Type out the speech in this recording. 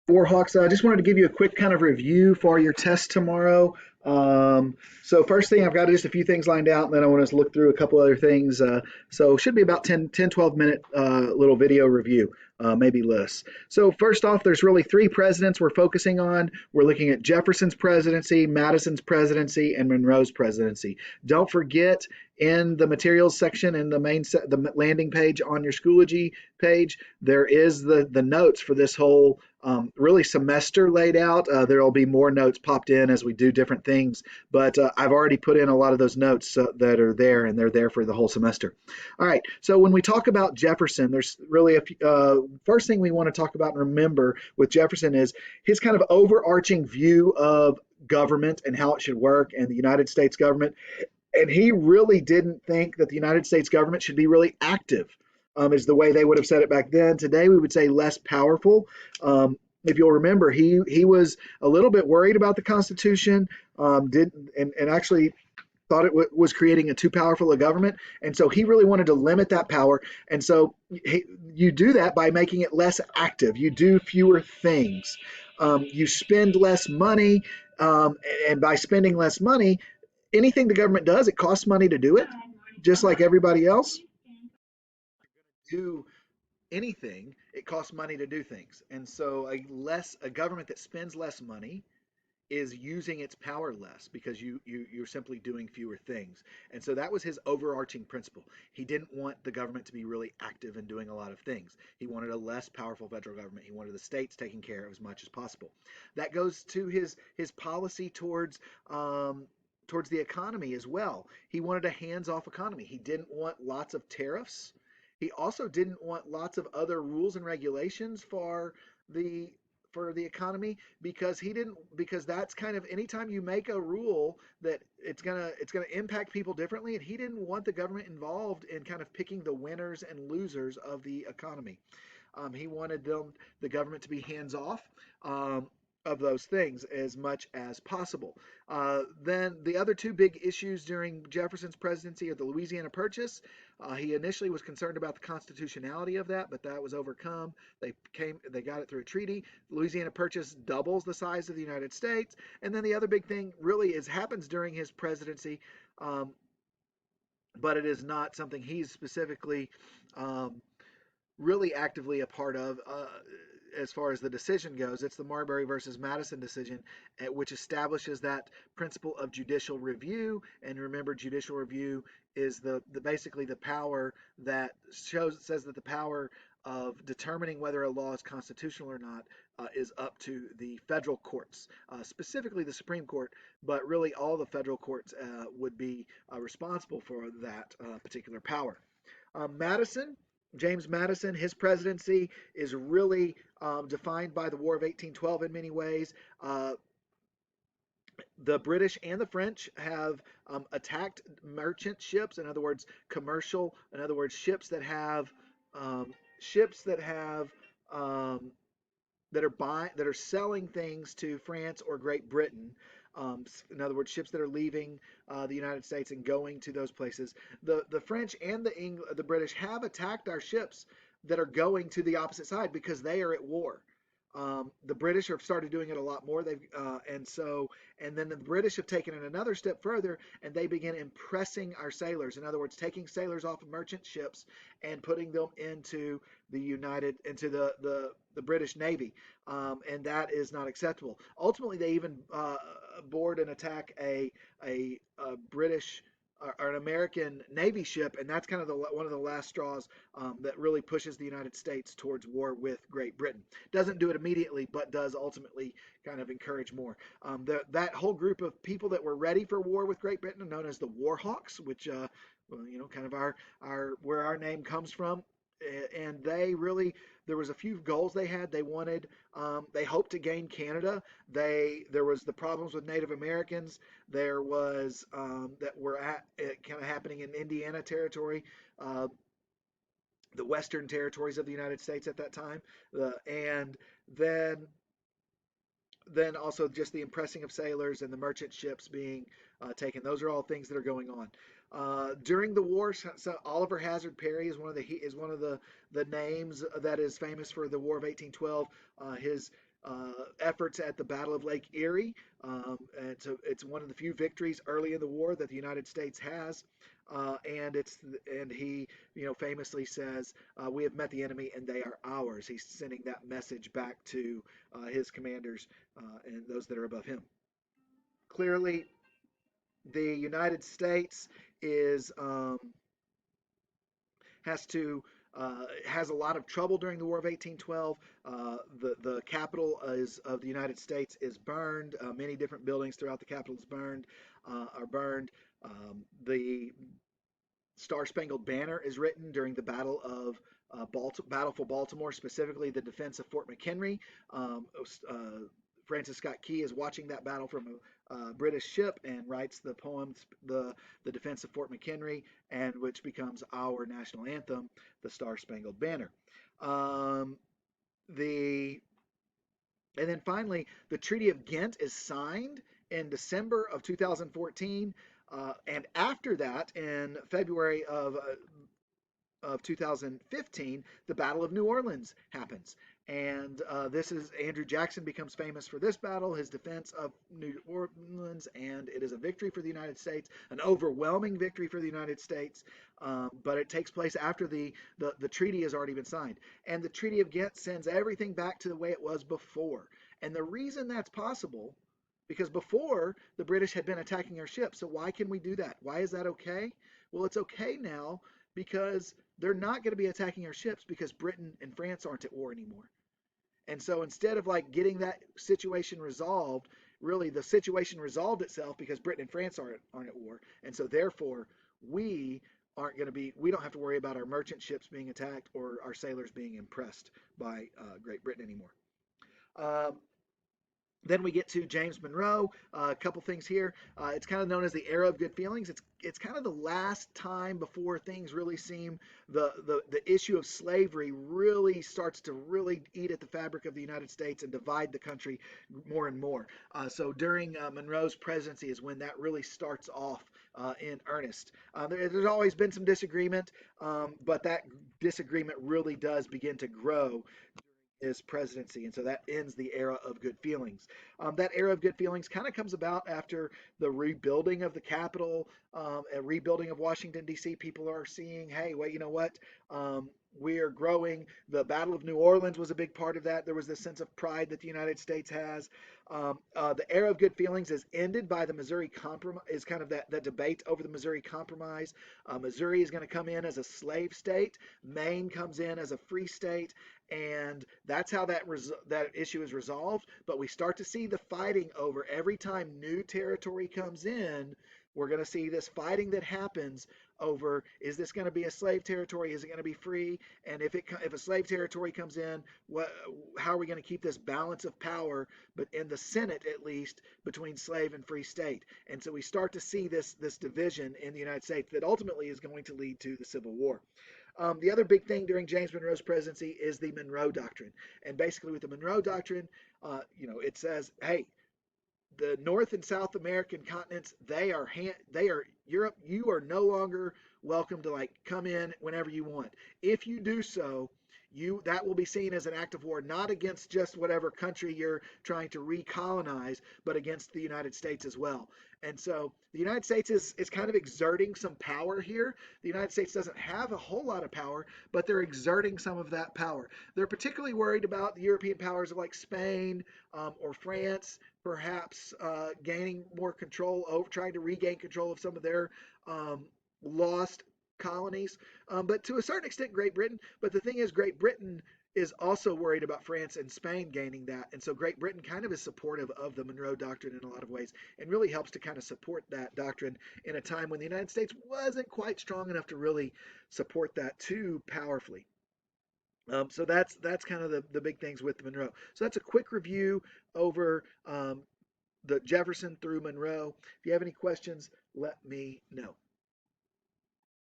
Warhawks, I just wanted to give you a quick kind of review for your test tomorrow. So first thing, I've got just a few things lined out, and then I want to look through a couple other things. So it should be about 12 minute little video review, maybe less. So first off, there's really three presidents we're focusing on. We're looking at Jefferson's presidency, Madison's presidency, and Monroe's presidency. Don't forget in the materials section in the the landing page on your Schoology page, there is the notes for this whole really semester laid out. There will be more notes popped in as we do different things, but I've already put in a lot of those notes that are there, and they're there for the whole semester. All right, so when we talk about Jefferson, there's really first thing we want to talk about and remember with Jefferson is his kind of overarching view of government and how it should work and the United States government. And he really didn't think that the United States government should be really active, is the way they would have said it back then. Today, we would say less powerful. If you'll remember, he was a little bit worried about the Constitution, did and actually thought it was creating a too powerful a government, and so he really wanted to limit that power. And so you do that by making it less active. You do fewer things. You spend less money, and by spending less money, anything the government does, it costs money to do it, just like everybody else. Do anything, it costs money to do things. And so a government that spends less money is using its power less because you're simply doing fewer things. And so that was his overarching principle. He didn't want the government to be really active in doing a lot of things. He wanted a less powerful federal government. He wanted the states taking care of as much as possible. That goes to his policy towards the economy as well. He wanted a hands-off economy. He didn't want lots of tariffs. He also didn't want lots of other rules and regulations the the economy, because he didn't because that's kind of anytime you make a rule that it's gonna impact people differently, and he didn't want the government involved in kind of picking the winners and losers of the economy. He wanted the government to be hands off, of those things as much as possible. Then the other two big issues during Jefferson's presidency are the Louisiana Purchase. He initially was concerned about the constitutionality of that, but that was overcome. They got it through a treaty. The Louisiana Purchase doubles the size of the United States. And then the other big thing really is happens during his presidency, um, but it is not something he's specifically um, really actively a part of, as far as the decision goes. It's the Marbury versus Madison decision, which establishes that principle of judicial review. And remember, judicial review is the basically the power that says that the power of determining whether a law is constitutional or not is up to the federal courts, specifically the Supreme Court, but really all the federal courts would be responsible for that particular power. Madison, James Madison, his presidency is really defined by the War of 1812 in many ways. The British and the French have attacked merchant ships, in other words, commercial, in other words, ships that have um, that are selling things to France or Great Britain. In other words, ships that are leaving the United States and going to those places. The French and the British have attacked our ships that are going to the opposite side because they are at war. The British have started doing it a lot more. And then the British have taken it another step further, and they begin impressing our sailors. In other words, taking sailors off of merchant ships and putting them into the British Navy, and that is not acceptable. Ultimately, they even board and attack a British or an American Navy ship, and that's kind of one of the last straws that really pushes the United States towards war with Great Britain. Doesn't do it immediately, but does ultimately kind of encourage more. That whole group of people that were ready for war with Great Britain are known as the Warhawks, which well, kind of our where our name comes from. And they really, there was a few goals they had. They hoped to gain Canada. There was the problems with Native Americans. There was that were kind of happening in Indiana territory, uh, the western territories of the United States at that time, and then also just the impressing of sailors and the merchant ships being taken. Those are all things that are going on. During the war, so Oliver Hazard Perry is one of the names that is famous for the War of 1812. His efforts at the Battle of Lake Erie. It's one of the few victories early in the war that the United States has, and he famously says, "We have met the enemy and they are ours." He's sending that message back to his commanders and those that are above him. Clearly, the United States is has to has a lot of trouble during the War of 1812. The capital of the United States is burned. Many different buildings throughout the capital are burned. The Star Spangled Banner is written during the Battle for Baltimore, specifically the defense of Fort McHenry. Francis Scott Key is watching that battle from a British ship and writes the poem, the Defense of Fort McHenry, and which becomes our national anthem, the Star Spangled Banner. Um, the and then finally, the Treaty of Ghent is signed in December of 2014, and after that, in February of 2015, the Battle of New Orleans happens. And this is Andrew Jackson becomes famous for this battle, his defense of New Orleans, and it is a victory for the United States, an overwhelming victory for the United States. But it takes place after the treaty has already been signed. And the Treaty of Ghent sends everything back to the way it was before. And the reason that's possible, because before the British had been attacking our ships. So why can we do that? Why is that okay? Well, it's okay now because they're not going to be attacking our ships because Britain and France aren't at war anymore. And so instead of like getting that situation resolved, really the situation resolved itself because Britain and France aren't at war. And so therefore we we don't have to worry about our merchant ships being attacked or our sailors being impressed by Great Britain anymore. Um, then we get to James Monroe. A couple things here. It's kind of known as the era of good feelings. It's kind of the last time before things really seem the issue of slavery really starts to really eat at the fabric of the United States and divide the country more and more. So during Monroe's presidency is when that really starts off in earnest. There's always been some disagreement, but that disagreement really does begin to grow his presidency, and so that ends the era of good feelings. That era of good feelings kind of comes about after the rebuilding of the Capitol, a rebuilding of Washington D.C. People are seeing, hey, wait, you know what? We are growing. The Battle of New Orleans was a big part of that. There was this sense of pride that the United States has. The era of good feelings is ended by the Missouri Compromise. Is kind of that debate over the Missouri Compromise. Missouri is going to come in as a slave state. Maine comes in as a free state, and that's how that issue is resolved. But we start to see the fighting over every time new territory comes in. We're going to see this fighting that happens over, is this going to be a slave territory? Is it going to be free? And if a slave territory comes in, how are we going to keep this balance of power, but in the Senate at least, between slave and free state? And so we start to see this division in the United States that ultimately is going to lead to the Civil War. The other big thing during James Monroe's presidency is the Monroe Doctrine. And basically with the Monroe Doctrine, it says, hey, the North and South American continents, they are Europe. You are no longer welcome to like come in whenever you want. If you do so, that will be seen as an act of war, not against just whatever country you're trying to recolonize, but against the United States as well. And so the United States is kind of exerting some power here. The United States doesn't have a whole lot of power, but they're exerting some of that power. They're particularly worried about the European powers of like Spain or France, perhaps gaining more control over, trying to regain control of some of their lost colonies, but to a certain extent, Great Britain. But the thing is, Great Britain is also worried about France and Spain gaining that. And so Great Britain kind of is supportive of the Monroe Doctrine in a lot of ways and really helps to kind of support that doctrine in a time when the United States wasn't quite strong enough to really support that too powerfully. So that's kind of the big things with Monroe. So that's a quick review over the Jefferson through Monroe. If you have any questions, let me know.